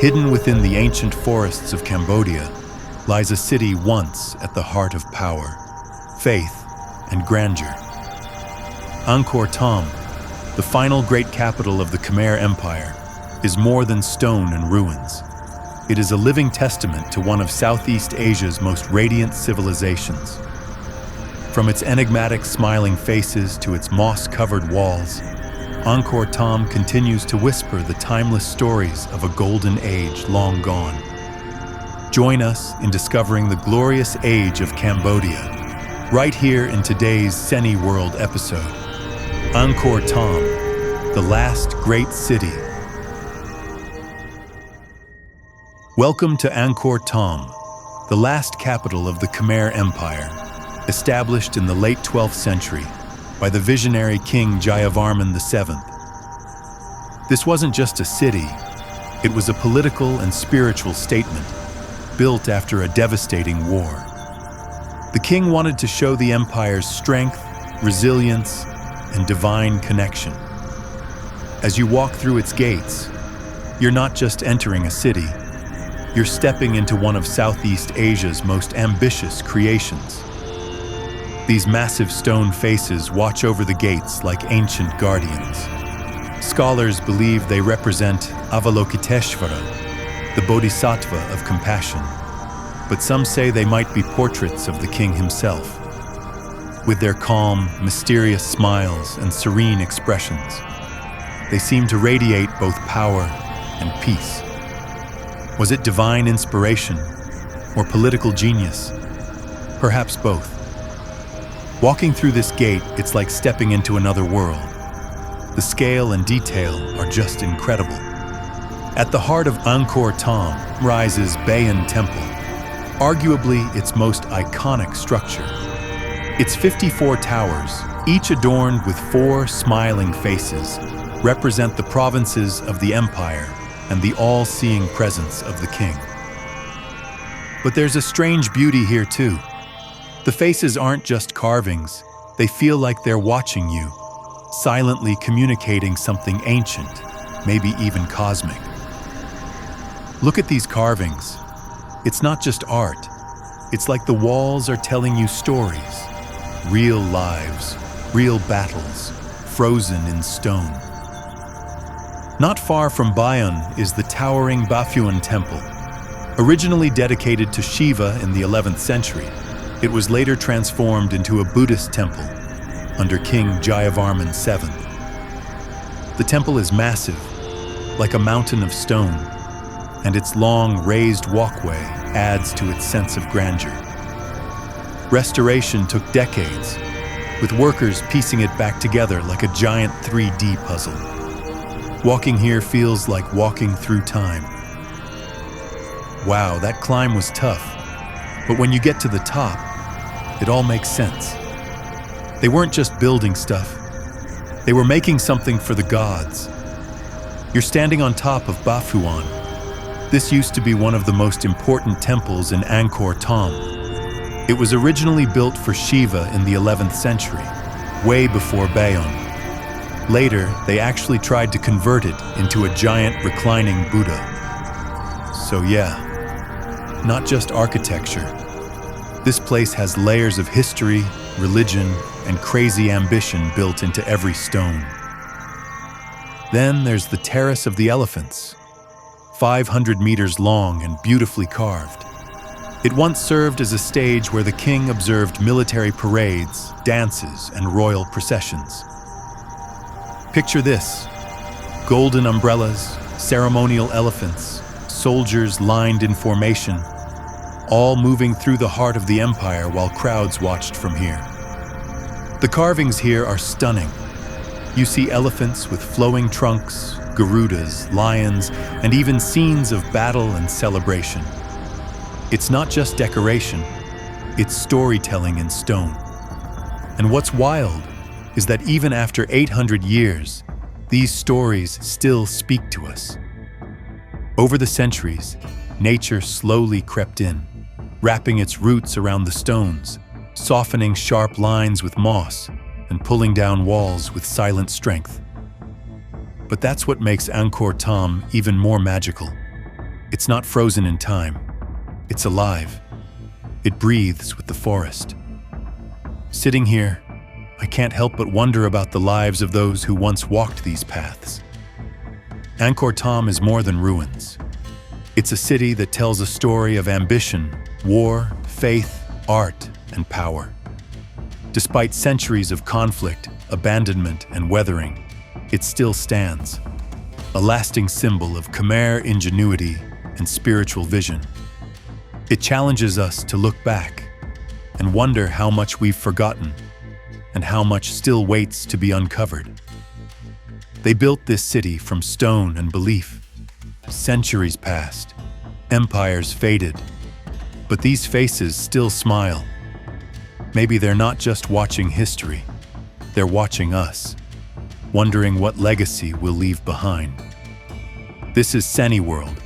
Hidden within the ancient forests of Cambodia lies a city once at the heart of power, faith, and grandeur. Angkor Thom, the final great capital of the Khmer Empire, is more than stone and ruins. It is a living testament to one of Southeast Asia's most radiant civilizations. From its enigmatic smiling faces to its moss-covered walls, Angkor Thom continues to whisper the timeless stories of a golden age long gone. Join us in discovering the glorious age of Cambodia, right here in today's Seniworld episode. Angkor Thom, the last great city. Welcome to Angkor Thom, the last capital of the Khmer Empire, established in the late 12th century by the visionary King Jayavarman VII. This wasn't just a city, it was a political and spiritual statement, built after a devastating war. The king wanted to show the empire's strength, resilience, and divine connection. As you walk through its gates, you're not just entering a city, you're stepping into one of Southeast Asia's most ambitious creations. These massive stone faces watch over the gates like ancient guardians. Scholars believe they represent Avalokiteshvara, the bodhisattva of compassion, but some say they might be portraits of the king himself. With their calm, mysterious smiles and serene expressions, they seem to radiate both power and peace. Was it divine inspiration or political genius? Perhaps both. Walking through this gate, it's like stepping into another world. The scale and detail are just incredible. At the heart of Angkor Thom rises Bayon Temple, arguably its most iconic structure. Its 54 towers, each adorned with 4 smiling faces, represent the provinces of the empire and the all-seeing presence of the king. But there's a strange beauty here too. The faces aren't just carvings, they feel like they're watching you, silently communicating something ancient, maybe even cosmic. Look at these carvings. It's not just art. It's like the walls are telling you stories, real lives, real battles, frozen in stone. Not far from Bayon is the towering Baphuon Temple. Originally dedicated to Shiva in the 11th century, it was later transformed into a Buddhist temple under King Jayavarman VII. The temple is massive, like a mountain of stone, and its long, raised walkway adds to its sense of grandeur. Restoration took decades, with workers piecing it back together like a giant 3D puzzle. Walking here feels like walking through time. Wow, that climb was tough, but when you get to the top, it all makes sense. They weren't just building stuff, they were making something for the gods. You're standing on top of Baphuon. This used to be one of the most important temples in Angkor Thom. It was originally built for Shiva in the 11th century, way before Bayon. Later, they actually tried to convert it into a giant reclining Buddha. So yeah, not just architecture. This place has layers of history, religion, and crazy ambition built into every stone. Then there's the Terrace of the Elephants, 500 meters long and beautifully carved. It once served as a stage where the king observed military parades, dances, and royal processions. Picture this: golden umbrellas, ceremonial elephants, soldiers lined in formation, all moving through the heart of the empire while crowds watched from here. The carvings here are stunning. You see elephants with flowing trunks, garudas, lions, and even scenes of battle and celebration. It's not just decoration, it's storytelling in stone. And what's wild is that even after 800 years, these stories still speak to us. Over the centuries, nature slowly crept in, wrapping its roots around the stones, softening sharp lines with moss, and pulling down walls with silent strength. But that's what makes Angkor Thom even more magical. It's not frozen in time. It's alive. It breathes with the forest. Sitting here, I can't help but wonder about the lives of those who once walked these paths. Angkor Thom is more than ruins. It's a city that tells a story of ambition, war, faith, art, and power. Despite centuries of conflict, abandonment, and weathering, it still stands, a lasting symbol of Khmer ingenuity and spiritual vision. It challenges us to look back and wonder how much we've forgotten and how much still waits to be uncovered. They built this city from stone and belief. Centuries passed, empires faded, but these faces still smile. Maybe they're not just watching history, they're watching us, wondering what legacy we'll leave behind. This is Seniworld.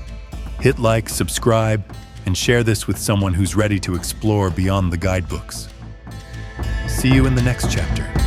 Hit like, subscribe, and share this with someone who's ready to explore beyond the guidebooks. See you in the next chapter.